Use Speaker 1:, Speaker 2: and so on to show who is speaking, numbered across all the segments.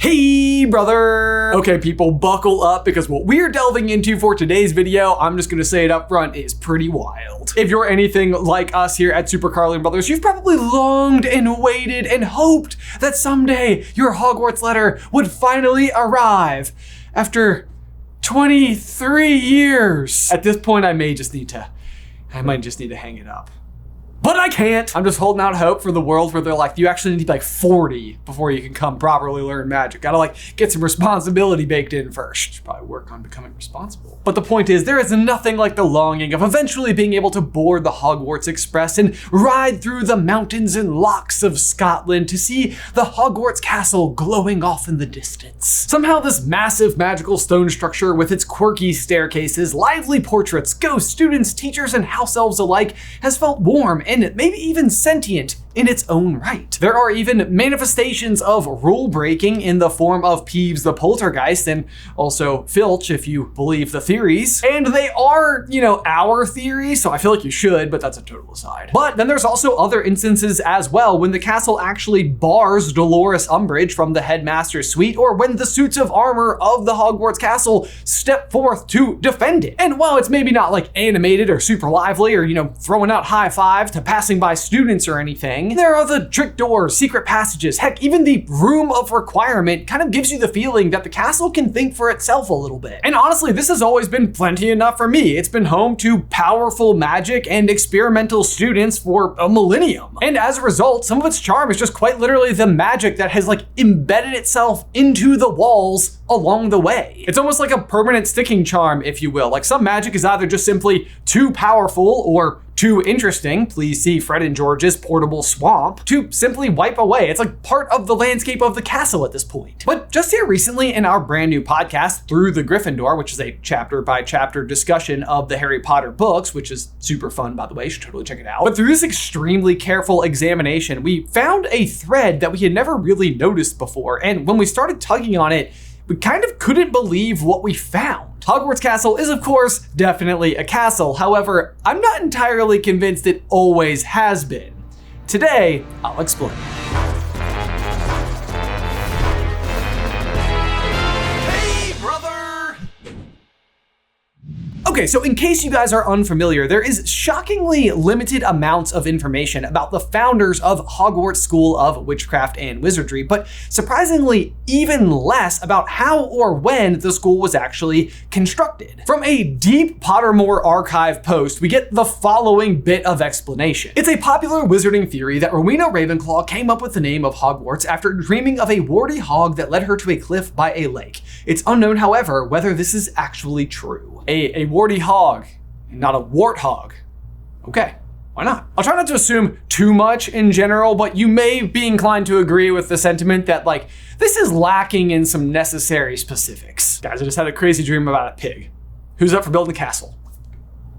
Speaker 1: Hey brother! Okay people, buckle up because what we're delving into for today's video, I'm just gonna say it up front, is pretty wild. If you're anything like us here at SuperCarlinBrothers, you've probably longed and waited and hoped that someday your Hogwarts letter would finally arrive after 23 years. At this point, I might just need to hang it up. But I can't. I'm just holding out hope for the world where they're like, you actually need to be like 40 before you can come properly learn magic. Gotta like get some responsibility baked in first. Should probably work on becoming responsible. But the point is, there is nothing like the longing of eventually being able to board the Hogwarts Express and ride through the mountains and lochs of Scotland to see the Hogwarts castle glowing off in the distance. Somehow this massive magical stone structure with its quirky staircases, lively portraits, ghosts, students, teachers, and house elves alike has felt warm and maybe even sentient in its own right. There are even manifestations of rule breaking in the form of Peeves the Poltergeist and also Filch, if you believe the theories. And they are, our theories, so I feel like you should, but that's a total aside. But then there's also other instances as well when the castle actually bars Dolores Umbridge from the headmaster's suite, or when the suits of armor of the Hogwarts castle step forth to defend it. And while it's maybe not like animated or super lively or, throwing out high fives to passing by students or anything, there are the trick doors, secret passages, heck, even the room of requirement kind of gives you the feeling that the castle can think for itself a little bit. And honestly, this has always been plenty enough for me. It's been home to powerful magic and experimental students for a millennium. And as a result, some of its charm is just quite literally the magic that has like embedded itself into the walls along the way. It's almost like a permanent sticking charm, if you will. Like some magic is either just simply too powerful or too interesting, please see Fred and George's portable swamp, to simply wipe away. It's like part of the landscape of the castle at this point. But just here recently in our brand new podcast, Through the Griffin Door, which is a chapter by chapter discussion of the Harry Potter books, which is super fun, by the way, you should totally check it out. But through this extremely careful examination, we found a thread that we had never really noticed before. And when we started tugging on it, we kind of couldn't believe what we found. Hogwarts Castle is, of course, definitely a castle. However, I'm not entirely convinced it always has been. Today, I'll explain. Okay, so in case you guys are unfamiliar, there is shockingly limited amounts of information about the founders of Hogwarts School of Witchcraft and Wizardry, but surprisingly even less about how or when the school was actually constructed. From a deep Pottermore archive post, we get the following bit of explanation. It's a popular wizarding theory that Rowena Ravenclaw came up with the name of Hogwarts after dreaming of a warty hog that led her to a cliff by a lake. It's unknown, however, whether this is actually true. A warty hog, not a warthog. Okay, why not? I'll try not to assume too much in general, but you may be inclined to agree with the sentiment that this is lacking in some necessary specifics. Guys, I just had a crazy dream about a pig. Who's up for building a castle?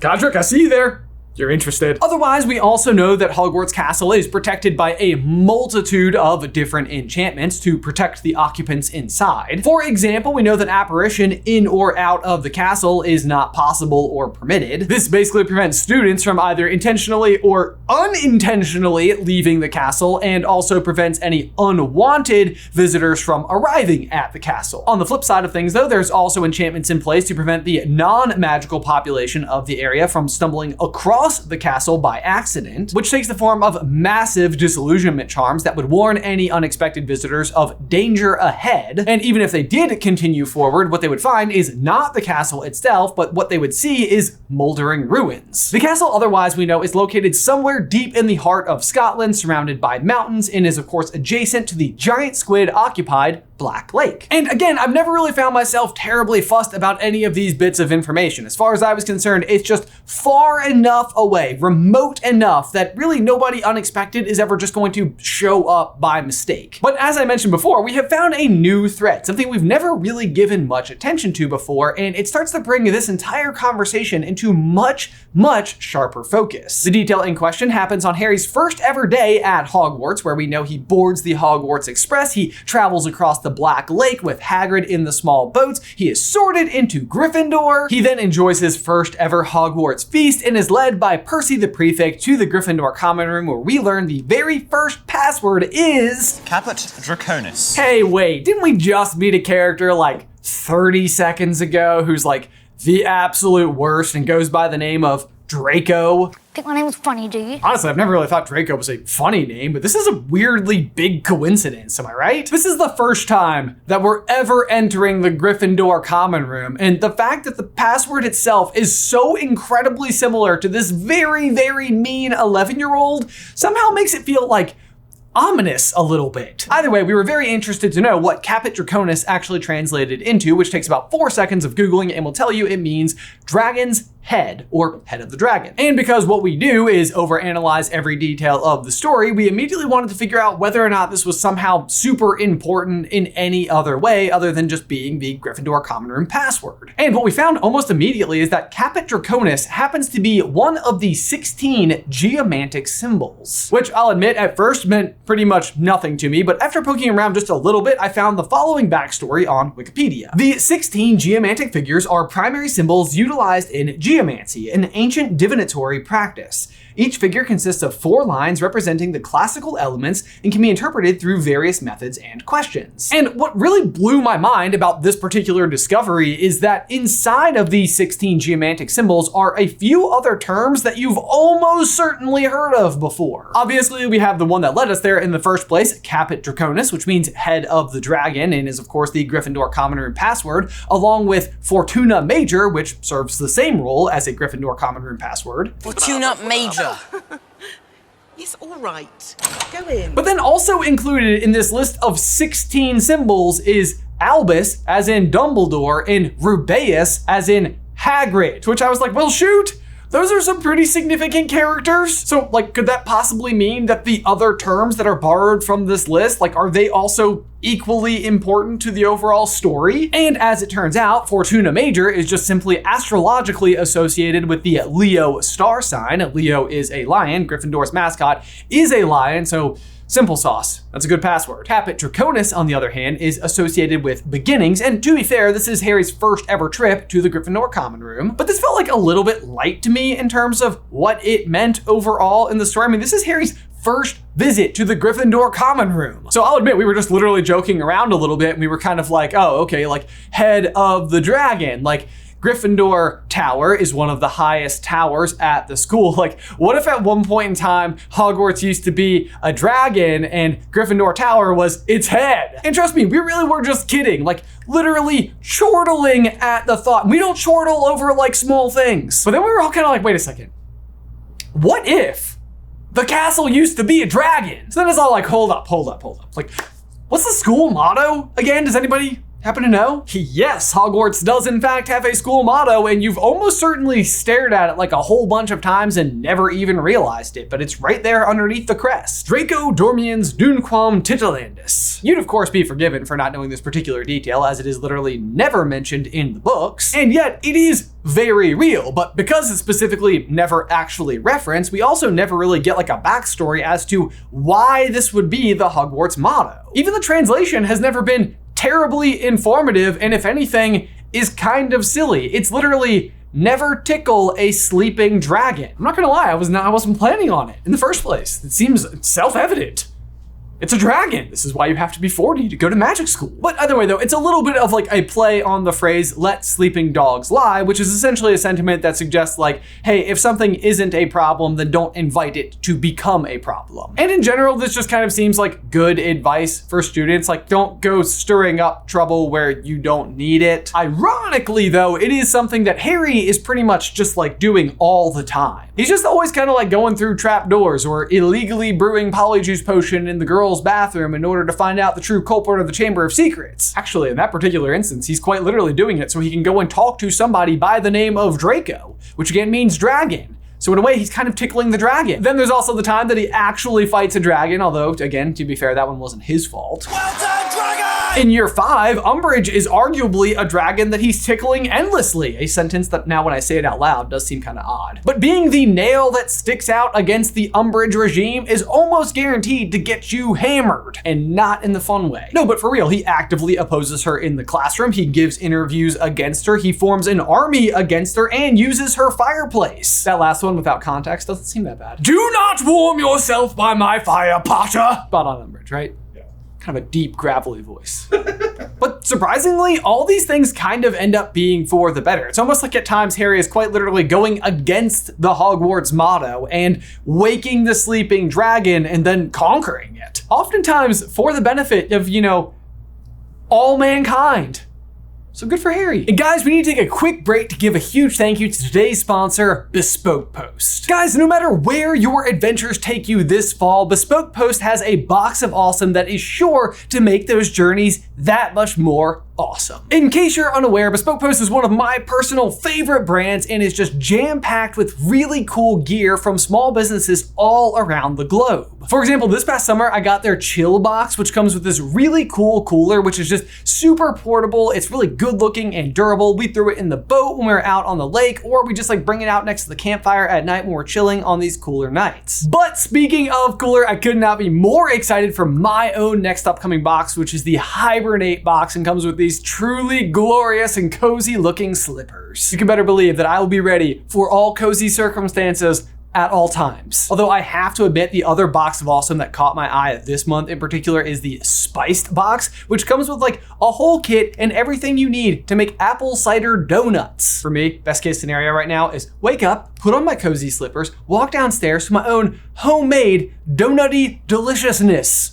Speaker 1: Godric, I see you there. You're interested. Otherwise, we also know that Hogwarts Castle is protected by a multitude of different enchantments to protect the occupants inside. For example, we know that apparition in or out of the castle is not possible or permitted. This basically prevents students from either intentionally or unintentionally leaving the castle, and also prevents any unwanted visitors from arriving at the castle. On the flip side of things, though, there's also enchantments in place to prevent the non-magical population of the area from stumbling across the castle by accident, which takes the form of massive disillusionment charms that would warn any unexpected visitors of danger ahead. And even if they did continue forward, what they would find is not the castle itself, but what they would see is moldering ruins. The castle, otherwise we know, is located somewhere deep in the heart of Scotland, surrounded by mountains, and is of course adjacent to the giant squid occupied Black Lake. And again, I've never really found myself terribly fussed about any of these bits of information. As far as I was concerned, it's just far enough away, remote enough that really nobody unexpected is ever just going to show up by mistake. But as I mentioned before, we have found a new threat, something we've never really given much attention to before, and it starts to bring this entire conversation into much sharper focus. The detail in question happens on Harry's first ever day at Hogwarts, where we know he boards the Hogwarts Express, he travels across the Black Lake with Hagrid in the small boats, he is sorted into Gryffindor, he then enjoys his first ever Hogwarts feast and is led by Percy the Prefect to the Gryffindor common room, where we learn the very first password is...
Speaker 2: Caput Draconis.
Speaker 1: Hey, wait, didn't we just meet a character like 30 seconds ago who's like the absolute worst and goes by the name of Draco?
Speaker 3: Think my name was funny, do you?
Speaker 1: Honestly, I've never really thought Draco was a funny name, but this is a weirdly big coincidence, am I right? This is the first time that we're ever entering the Gryffindor common room, and the fact that the password itself is so incredibly similar to this very, very mean 11-year-old somehow makes it feel like ominous a little bit. Either way, we were very interested to know what Caput Draconis actually translated into, which takes about 4 seconds of Googling, and will tell you it means dragon's head, or head of the dragon. And because what we do is overanalyze every detail of the story, we immediately wanted to figure out whether or not this was somehow super important in any other way other than just being the Gryffindor common room password. And what we found almost immediately is that Caput Draconis happens to be one of the 16 geomantic symbols, which I'll admit at first meant pretty much nothing to me, but after poking around just a little bit, I found the following backstory on Wikipedia. The 16 geomantic figures are primary symbols utilized in geomancy, an ancient divinatory practice. Each figure consists of 4 lines representing the classical elements and can be interpreted through various methods and questions. And what really blew my mind about this particular discovery is that inside of these 16 geomantic symbols are a few other terms that you've almost certainly heard of before. Obviously, we have the one that led us there in the first place, Caput Draconis, which means head of the dragon and is of course the Gryffindor common room password, along with Fortuna Major, which serves the same role as a Gryffindor common room password.
Speaker 4: Fortuna Major.
Speaker 5: Yes, all right. Go in.
Speaker 1: But then also included in this list of 16 symbols is Albus, as in Dumbledore, and Rubeus, as in Hagrid, to which I was like, well, shoot, those are some pretty significant characters. So like, could that possibly mean that the other terms that are borrowed from this list, like, are they also equally important to the overall story? And as it turns out, Fortuna Major is just simply astrologically associated with the Leo star sign. Leo is a lion. Gryffindor's mascot is a lion, so simple sauce. That's a good password. Caput Draconis, on the other hand, is associated with beginnings, and to be fair, this is Harry's first ever trip to the Gryffindor common room, but this felt like a little bit light to me in terms of what it meant overall in the story. I mean, this is Harry's first visit to the Gryffindor common room. So I'll admit, we were just literally joking around a little bit, and we were kind of like, oh, okay, like head of the dragon, like Gryffindor Tower is one of the highest towers at the school. Like, what if at one point in time, Hogwarts used to be a dragon and Gryffindor Tower was its head? And trust me, we really were just kidding, like literally chortling at the thought. We don't chortle over like small things. But then we were all kind of like, wait a second. What if the castle used to be a dragon? So then it's all like, hold up. Like, what's the school motto again? Does anybody happen to know? Yes, Hogwarts does in fact have a school motto, and you've almost certainly stared at it like a whole bunch of times and never even realized it, but it's right there underneath the crest. Draco Dormiens Nunquam Titillandus. You'd of course be forgiven for not knowing this particular detail, as it is literally never mentioned in the books, and yet it is very real, but because it's specifically never actually referenced, we also never really get like a backstory as to why this would be the Hogwarts motto. Even the translation has never been terribly informative, and if anything, is kind of silly. It's literally never tickle a sleeping dragon. I'm not gonna lie, I wasn't planning on it in the first place. It seems self-evident. It's a dragon. This is why you have to be 40 to go to magic school. But either way though, it's a little bit of like a play on the phrase, let sleeping dogs lie, which is essentially a sentiment that suggests like, hey, if something isn't a problem, then don't invite it to become a problem. And in general, this just kind of seems like good advice for students. Like, don't go stirring up trouble where you don't need it. Ironically though, it is something that Harry is pretty much just like doing all the time. He's just always kind of like going through trapdoors or illegally brewing polyjuice potion in the girls' bathroom in order to find out the true culprit of the Chamber of Secrets. Actually, in that particular instance, he's quite literally doing it so he can go and talk to somebody by the name of Draco, which again means dragon. So in a way, he's kind of tickling the dragon. Then there's also the time that he actually fights a dragon, although again, to be fair, that one wasn't his fault.
Speaker 4: Well done, dragon!
Speaker 1: In year 5, Umbridge is arguably a dragon that he's tickling endlessly, a sentence that now when I say it out loud does seem kind of odd. But being the nail that sticks out against the Umbridge regime is almost guaranteed to get you hammered, and not in the fun way. No, but for real, he actively opposes her in the classroom, he gives interviews against her, he forms an army against her, and uses her fireplace. That last one without context doesn't seem that bad. Do not warm yourself by my fire, Potter! Spot on Umbridge, right? Kind of a deep, gravelly voice. But surprisingly, all these things kind of end up being for the better. It's almost like at times Harry is quite literally going against the Hogwarts motto and waking the sleeping dragon and then conquering it. Oftentimes for the benefit of, you know, all mankind. So good for Harry. And guys, we need to take a quick break to give a huge thank you to today's sponsor, Bespoke Post. Guys, no matter where your adventures take you this fall, Bespoke Post has a box of awesome that is sure to make those journeys that much more awesome. In case you're unaware, Bespoke Post is one of my personal favorite brands and is just jam-packed with really cool gear from small businesses all around the globe. For example, this past summer, I got their chill box, which comes with this really cool cooler, which is just super portable. It's really good looking and durable. We threw it in the boat when we were out on the lake, or we just like bring it out next to the campfire at night when we're chilling on these cooler nights. But speaking of cooler, I could not be more excited for my own next upcoming box, which is the Hibernate box and comes with these truly glorious and cozy looking slippers. You can better believe that I will be ready for all cozy circumstances at all times. Although I have to admit, the other box of awesome that caught my eye this month in particular is the Spiced box, which comes with like a whole kit and everything you need to make apple cider donuts. For me, best case scenario right now is wake up, put on my cozy slippers, walk downstairs to my own homemade donutty deliciousness.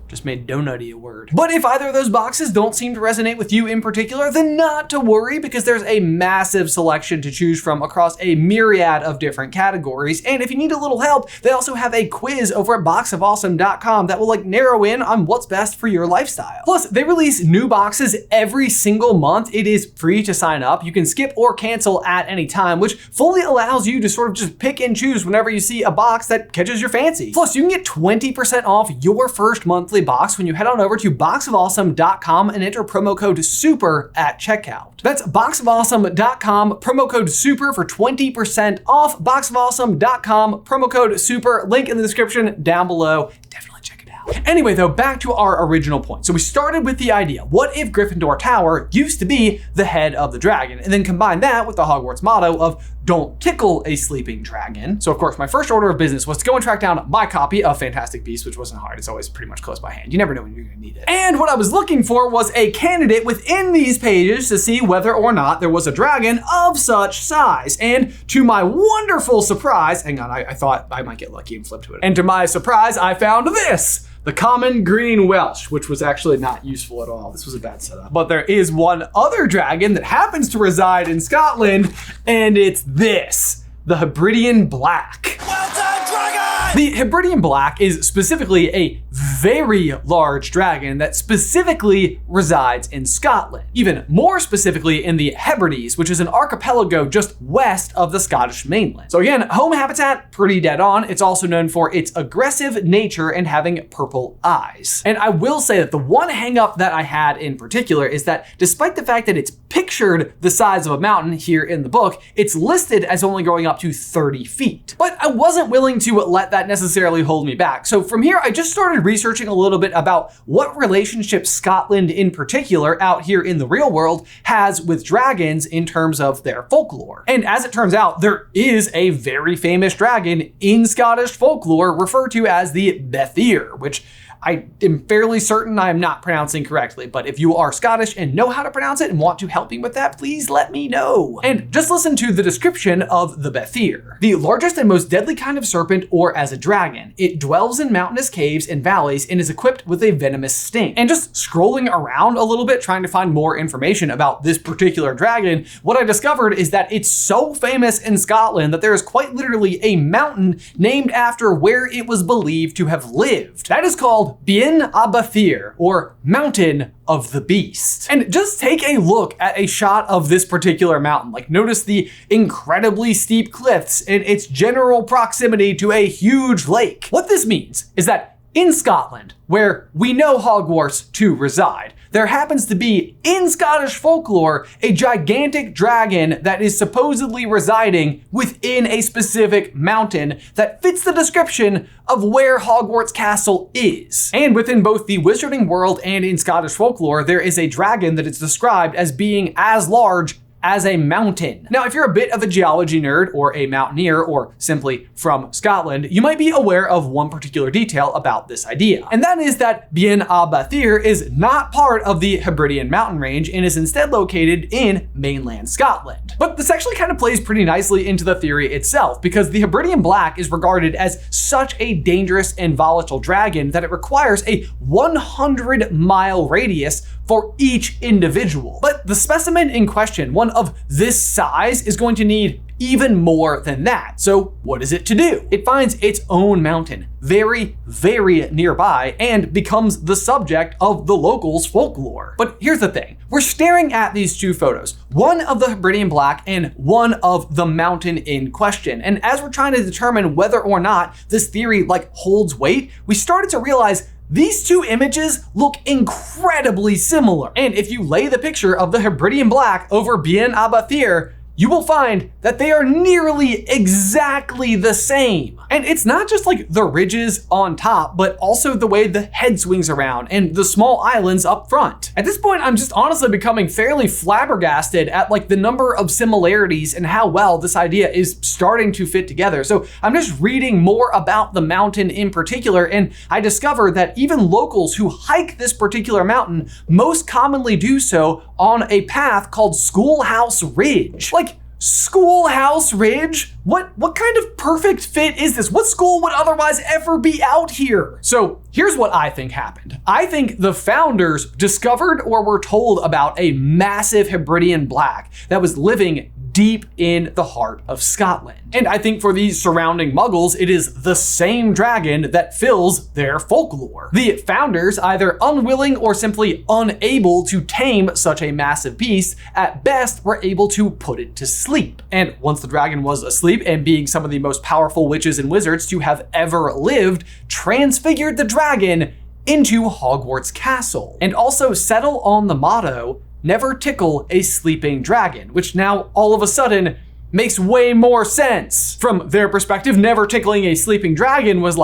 Speaker 1: Just made donutty a word. But if either of those boxes don't seem to resonate with you in particular, then not to worry, because there's a massive selection to choose from across a myriad of different categories. And if you need a little help, they also have a quiz over at boxofawesome.com that will like narrow in on what's best for your lifestyle. Plus, they release new boxes every single month. It is free to sign up. You can skip or cancel at any time, which fully allows you to sort of just pick and choose whenever you see a box that catches your fancy. Plus, you can get 20% off your first monthly box when you head on over to boxofawesome.com and enter promo code SUPER at checkout. That's boxofawesome.com, promo code SUPER for 20% off. Boxofawesome.com, promo code SUPER, link in the description down below. Definitely check it out. Anyway though, back to our original point. So we started with the idea, what if Gryffindor Tower used to be the head of the dragon? And then combine that with the Hogwarts motto of don't tickle a sleeping dragon. So of course, my first order of business was to go and track down my copy of Fantastic Beasts, which wasn't hard. It's always pretty much close by hand. You never know when you're gonna need it. And what I was looking for was a candidate within these pages to see whether or not there was a dragon of such size. And to my wonderful surprise, hang on, I thought I might get lucky and flip to it. And to my surprise, I found this. The common green Welsh, which was actually not useful at all. This was a bad setup. But there is one other dragon that happens to reside in Scotland, and it's this, the Hiban Black.
Speaker 5: Well done, dragon!
Speaker 1: The Hiban Black is specifically a very large dragon that specifically resides in Scotland. Even more specifically in the Hebrides, which is an archipelago just west of the Scottish mainland. So again, home habitat, pretty dead on. It's also known for its aggressive nature and having purple eyes. And I will say that the one hang up that I had in particular is that despite the fact that it's pictured the size of a mountain here in the book, it's listed as only going up to 30 feet. But I wasn't willing to let that necessarily hold me back. So from here, I just started researching a little bit about what relationship Scotland in particular out here in the real world has with dragons in terms of their folklore. And as it turns out, there is a very famous dragon in Scottish folklore referred to as the Bethier, which I am fairly certain I am not pronouncing correctly, but if you are Scottish and know how to pronounce it and want to help me with that, please let me know. And just listen to the description of the Bethier. The largest and most deadly kind of serpent, or as a dragon. It dwells in mountainous caves and valleys and is equipped with a venomous sting. And just scrolling around a little bit trying to find more information about this particular dragon, what I discovered is that it's so famous in Scotland that there is quite literally a mountain named after where it was believed to have lived. That is called Bien a Bethier, or Mountain of the Beast. And just take a look at a shot of this particular mountain. Like, notice the incredibly steep cliffs and its general proximity to a huge lake. What this means is that in Scotland, where we know Hogwarts to reside, there happens to be, in Scottish folklore, a gigantic dragon that is supposedly residing within a specific mountain that fits the description of where Hogwarts Castle is. And within both the wizarding world and in Scottish folklore, there is a dragon that is described as being as large as a mountain. Now, if you're a bit of a geology nerd or a mountaineer or simply from Scotland, you might be aware of one particular detail about this idea. And that is that Bien Abathir is not part of the Hebridean mountain range and is instead located in mainland Scotland. But this actually kind of plays pretty nicely into the theory itself, because the Hiban Black is regarded as such a dangerous and volatile dragon that it requires a 100-mile radius for each individual. But the specimen in question, one of this size, is going to need even more than that. So what is it to do? It finds its own mountain very, very nearby and becomes the subject of the locals' folklore. But here's the thing. We're staring at these two photos, one of the Hiban Black and one of the mountain in question. And as we're trying to determine whether or not this theory holds weight, we started to realize these two images look incredibly similar. And if you lay the picture of the Hiban Black over Bien Abathir, you will find that they are nearly exactly the same. And it's not just the ridges on top, but also the way the head swings around and the small islands up front. At this point, I'm just honestly becoming fairly flabbergasted at the number of similarities and how well this idea is starting to fit together. So I'm just reading more about the mountain in particular, and I discovered that even locals who hike this particular mountain most commonly do so on a path called Schoolhouse Ridge. Schoolhouse Ridge? What kind of perfect fit is this? What school would otherwise ever be out here? So here's what I think happened. I think the founders discovered or were told about a massive Hebridean Black that was living deep in the heart of Scotland. And I think for these surrounding muggles, it is the same dragon that fills their folklore. The founders, either unwilling or simply unable to tame such a massive beast, at best were able to put it to sleep. And once the dragon was asleep and being some of the most powerful witches and wizards to have ever lived, transfigured the dragon into Hogwarts Castle. And also settle on the motto, "Never tickle a sleeping dragon," which now all of a sudden makes way more sense. From their perspective, never tickling a sleeping dragon was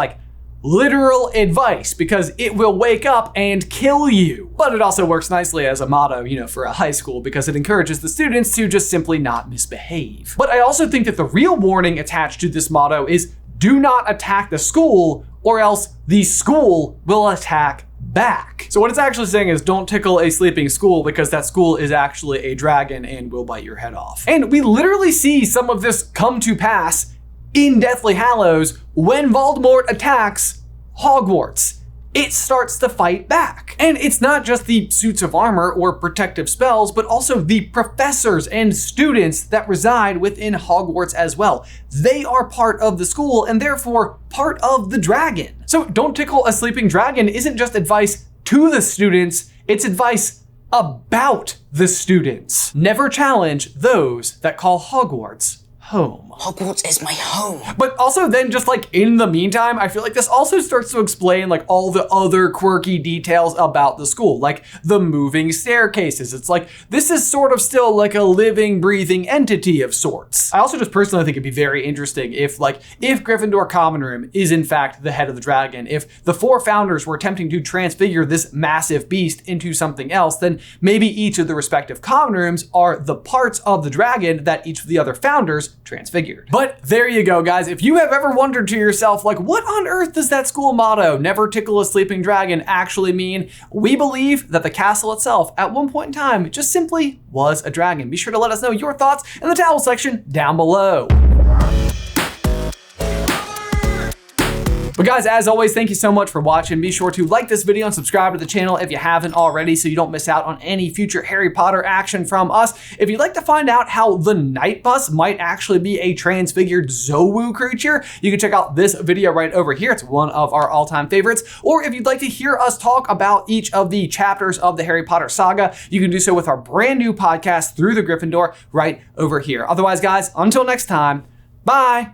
Speaker 1: literal advice because it will wake up and kill you. But it also works nicely as a motto, for a high school, because it encourages the students to just simply not misbehave. But I also think that the real warning attached to this motto is do not attack the school, or else the school will attack back. So what it's actually saying is don't tickle a sleeping school, because that school is actually a dragon and will bite your head off. And we literally see some of this come to pass in Deathly Hallows when Voldemort attacks Hogwarts. It starts to fight back. And it's not just the suits of armor or protective spells, but also the professors and students that reside within Hogwarts as well. They are part of the school and therefore part of the dragon. So don't tickle a sleeping dragon isn't just advice to the students, it's advice about the students. Never challenge those that call Hogwarts home.
Speaker 5: Hogwarts is my home.
Speaker 1: But also then just in the meantime, I feel this also starts to explain all the other quirky details about the school, the moving staircases. It's this is sort of still a living, breathing entity of sorts. I also just personally think it'd be very interesting if Gryffindor Common Room is in fact the head of the dragon, if the four founders were attempting to transfigure this massive beast into something else, then maybe each of the respective common rooms are the parts of the dragon that each of the other founders transfigured. But there you go, guys. If you have ever wondered to yourself, what on earth does that school motto, "Never tickle a sleeping dragon," actually mean? We believe that the castle itself, at one point in time, just simply was a dragon. Be sure to let us know your thoughts in the towel section down below. But guys, as always, thank you so much for watching. Be sure to like this video and subscribe to the channel if you haven't already so you don't miss out on any future Harry Potter action from us. If you'd like to find out how the Night Bus might actually be a transfigured Zowu creature, you can check out this video right over here. It's one of our all-time favorites. Or if you'd like to hear us talk about each of the chapters of the Harry Potter saga, you can do so with our brand new podcast, Through the Gryffindor, right over here. Otherwise, guys, until next time, bye.